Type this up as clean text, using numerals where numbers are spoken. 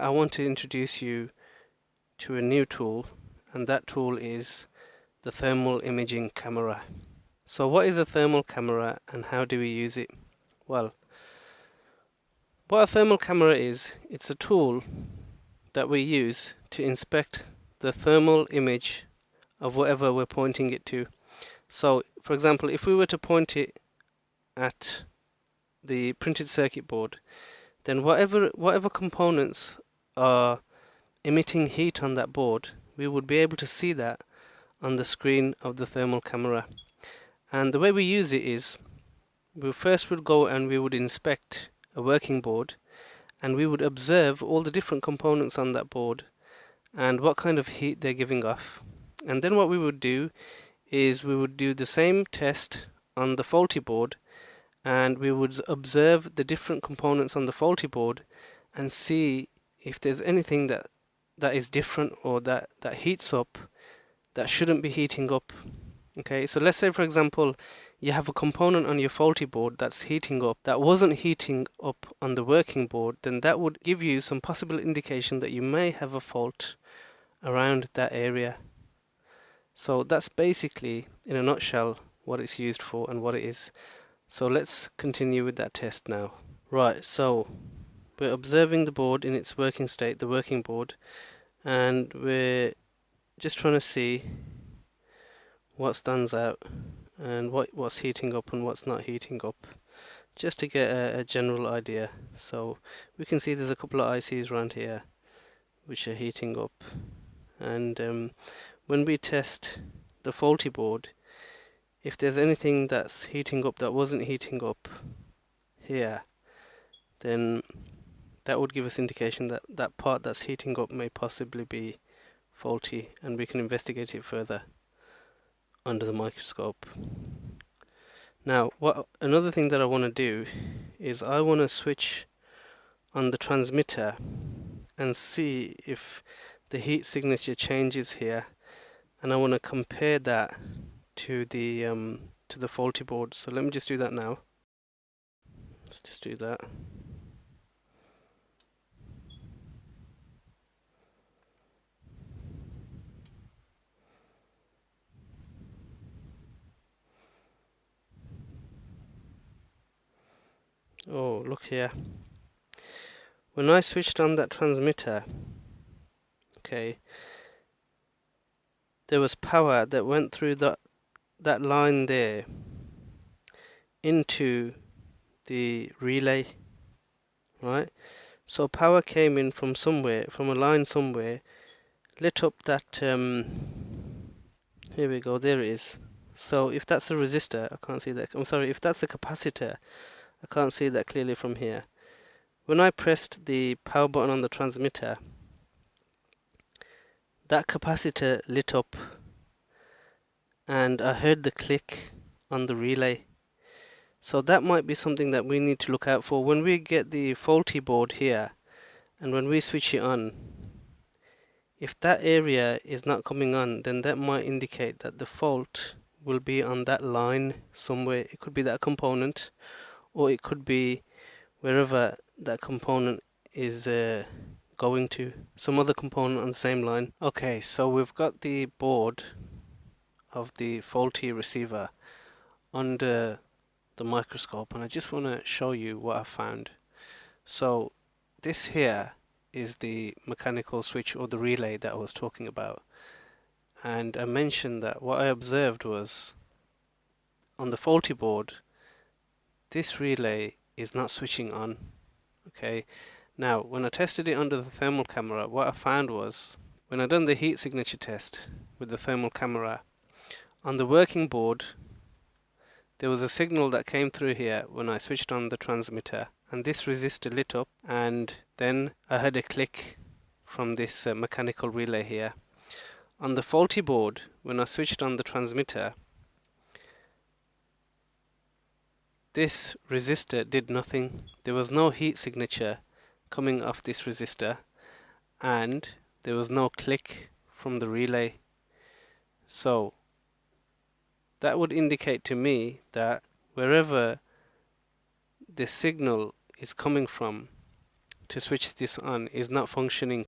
I want to introduce you to a new tool, and that tool is the thermal imaging camera. So what is a thermal camera and how do we use it? Well, what a thermal camera is, it's a tool that we use to inspect the thermal image of whatever we're pointing it to. So, for example, if we were to point it at the printed circuit board, then whatever components are emitting heat on that board, we would be able to see that on the screen of the thermal camera. And the way we use it is, we first would go and we would inspect a working board, and we would observe all the different components on that board and what kind of heat they're giving off. And then what we would do is we would do the same test on the faulty board, and we would observe the different components on the faulty board and see if there's anything that is different or that heats up that shouldn't be heating up. Okay, so let's say, for example, you have a component on your faulty board that's heating up that wasn't heating up on the working board, then that would give you some possible indication that you may have a fault around that area. So that's basically, in a nutshell, what it's used for and what it is. So let's continue with that test now. Right, so we're observing the board in its working state, the working board, and we're just trying to see what stands out and what's heating up and what's not heating up, just to get a general idea. So we can see there's a couple of ICs around here which are heating up, and when we test the faulty board, if there's anything that's heating up that wasn't heating up here, then that would give us indication that that part that's heating up may possibly be faulty, and we can investigate it further under the microscope. Now, another thing that I want to do is I want to switch on the transmitter and see if the heat signature changes here, and I want to compare that to the faulty board. So let me just do that now. Let's just do that. Oh, look here. When I switched on that transmitter, okay, there was power that went through that line there into the relay, right? So power came in from somewhere, from a line somewhere, lit up that, here we go, there it is. So if that's a resistor, I can't see that. I'm sorry, if that's a capacitor, I can't see that clearly from here. When I pressed the power button on the transmitter, that capacitor lit up and I heard the click on the relay. So that might be something that we need to look out for when we get the faulty board here, and when we switch it on. If that area is not coming on, then that might indicate that the fault will be on that line somewhere. It could be that component, or it could be wherever that component is going to, some other component on the same line. Okay, so we've got the board of the faulty receiver under the microscope, and I just want to show you what I found. So this here is the mechanical switch, or the relay, that I was talking about, and I mentioned that what I observed was on the faulty board, this relay is not switching on. Okay, now when I tested it under the thermal camera, what I found was, when I done the heat signature test with the thermal camera on the working board, there was a signal that came through here when I switched on the transmitter, and this resistor lit up, and then I heard a click from this mechanical relay here. On the faulty board, when I switched on the transmitter, this resistor did nothing. There was no heat signature coming off this resistor, and there was no click from the relay. So that would indicate to me that wherever the signal is coming from, to switch this on is not functioning